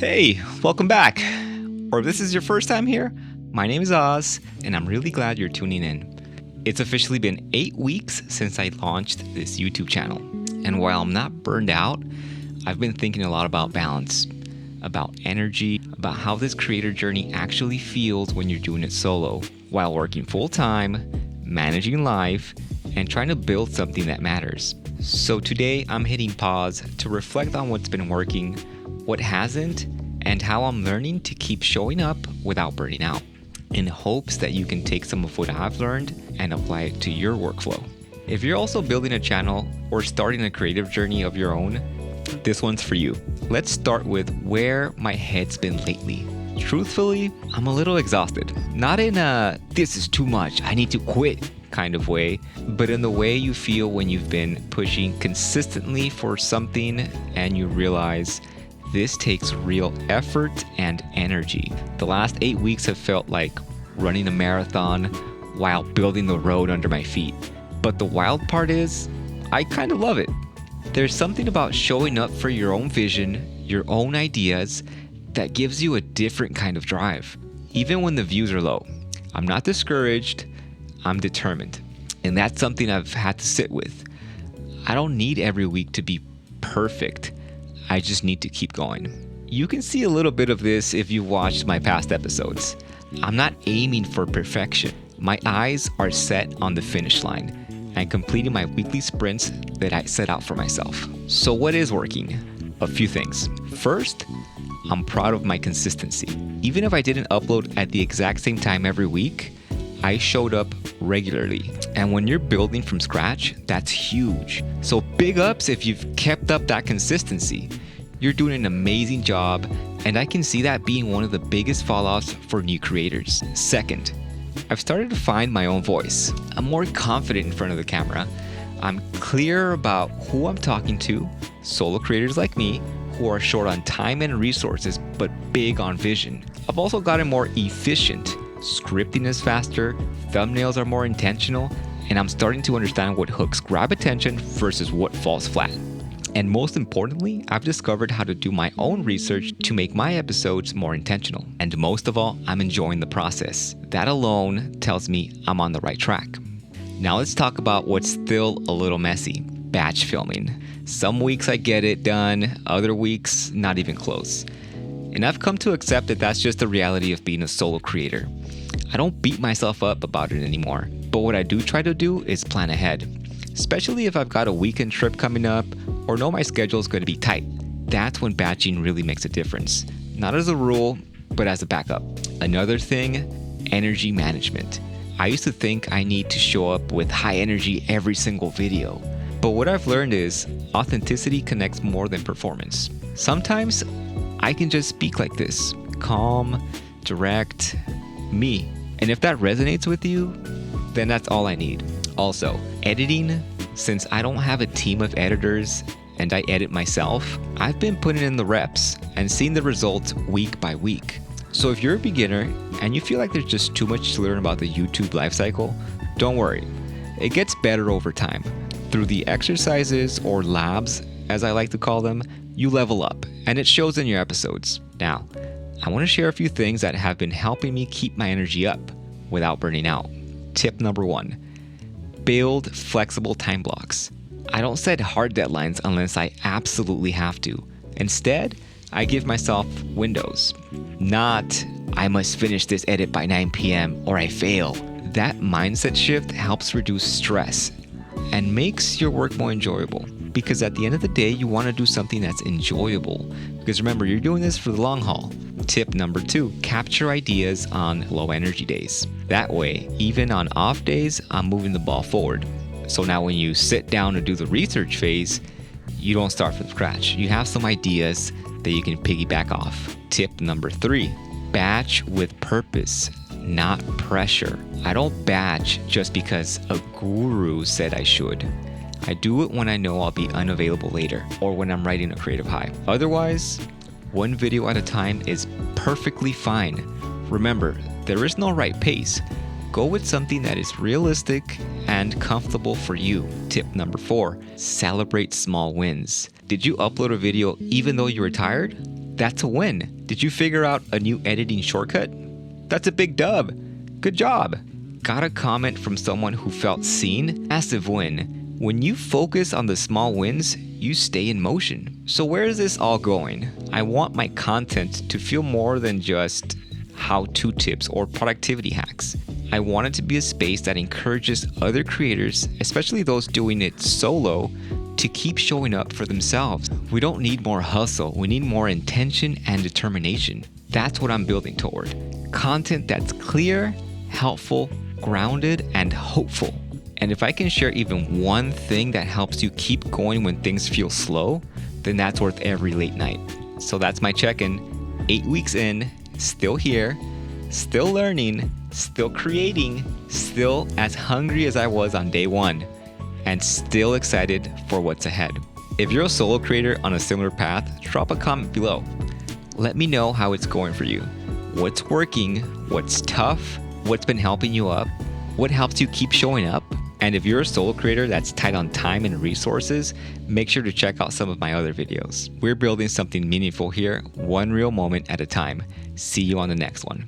Hey, welcome back. Or if this is your first time here, my name is Oz, and I'm really glad you're tuning in. It's officially been 8 weeks since I launched this YouTube channel. And while I'm not burned out, I've been thinking a lot about balance, about energy, about how this creator journey actually feels when you're doing it solo, while working full-time, managing life, and trying to build something that matters. So today, I'm hitting pause to reflect on what's been working, what hasn't, and how I'm learning to keep showing up without burning out, in hopes that you can take some of what I've learned and apply it to your workflow. If you're also building a channel or starting a creative journey of your own, this one's for you. Let's start with where my head's been lately. Truthfully, I'm a little exhausted. Not in a "this is too much, I need to quit" kind of way, but in the way you feel when you've been pushing consistently for something and you realize this takes real effort and energy. The last 8 weeks have felt like running a marathon while building the road under my feet. But the wild part is, I kind of love it. There's something about showing up for your own vision, your own ideas, that gives you a different kind of drive. Even when the views are low, I'm not discouraged, I'm determined. And that's something I've had to sit with. I don't need every week to be perfect. I just need to keep going. You can see a little bit of this if you watched my past episodes. I'm not aiming for perfection. My eyes are set on the finish line and completing my weekly sprints that I set out for myself. So what is working? A few things. First, I'm proud of my consistency. Even if I didn't upload at the exact same time every week, I showed up regularly. And when you're building from scratch, that's huge. So big ups if you've kept up that consistency. You're doing an amazing job, and I can see that being one of the biggest fallouts for new creators. Second, I've started to find my own voice. I'm more confident in front of the camera. I'm clear about who I'm talking to, solo creators like me, who are short on time and resources, but big on vision. I've also gotten more efficient. Scripting is faster, thumbnails are more intentional, and I'm starting to understand what hooks grab attention versus what falls flat. And most importantly, I've discovered how to do my own research to make my episodes more intentional. And most of all, I'm enjoying the process. That alone tells me I'm on the right track. Now let's talk about what's still a little messy: batch filming. Some weeks I get it done, other weeks not even close. And I've come to accept that that's just the reality of being a solo creator. I don't beat myself up about it anymore, but what I do try to do is plan ahead, especially if I've got a weekend trip coming up or know my schedule is going to be tight. That's when batching really makes a difference, not as a rule, but as a backup. Another thing, energy management. I used to think I need to show up with high energy every single video, but what I've learned is authenticity connects more than performance. Sometimes I can just speak like this, calm, direct, me. And if that resonates with you, then that's all I need. Also, editing. Since I don't have a team of editors and I edit myself, I've been putting in the reps and seeing the results week by week. So if you're a beginner and you feel like there's just too much to learn about the YouTube lifecycle, don't worry. It gets better over time. Through the exercises, or labs as I like to call them, you level up, and it shows in your episodes. Now, I want to share a few things that have been helping me keep my energy up without burning out. Tip number 1, build flexible time blocks. I don't set hard deadlines unless I absolutely have to. Instead, I give myself windows. Not, I must finish this edit by 9 p.m. or I fail. That mindset shift helps reduce stress and makes your work more enjoyable. Because at the end of the day, you want to do something that's enjoyable. Because remember, you're doing this for the long haul. Tip number 2, capture ideas on low energy days. That way, even on off days, I'm moving the ball forward. So now when you sit down and do the research phase, you don't start from scratch. You have some ideas that you can piggyback off. Tip number 3, batch with purpose, not pressure. I don't batch just because a guru said I should. I do it when I know I'll be unavailable later or when I'm writing a creative high. Otherwise, one video at a time is perfectly fine. Remember, there is no right pace. Go with something that is realistic and comfortable for you. Tip number 4, celebrate small wins. Did you upload a video even though you were tired? That's a win. Did you figure out a new editing shortcut? That's a big dub. Good job. Got a comment from someone who felt seen? Massive win. When you focus on the small wins, you stay in motion. So where is this all going? I want my content to feel more than just how-to tips or productivity hacks. I want it to be a space that encourages other creators, especially those doing it solo, to keep showing up for themselves. We don't need more hustle, we need more intention and determination. That's what I'm building toward. Content that's clear, helpful, grounded, and hopeful. And if I can share even one thing that helps you keep going when things feel slow, then that's worth every late night. So that's my check-in. 8 weeks in, still here, still learning, still creating, still as hungry as I was on day one, and still excited for what's ahead. If you're a solo creator on a similar path, drop a comment below. Let me know how it's going for you. What's working, what's tough, what's been helping you up, what helps you keep showing up. And if you're a solo creator that's tight on time and resources, make sure to check out some of my other videos. We're building something meaningful here, one real moment at a time. See you on the next one.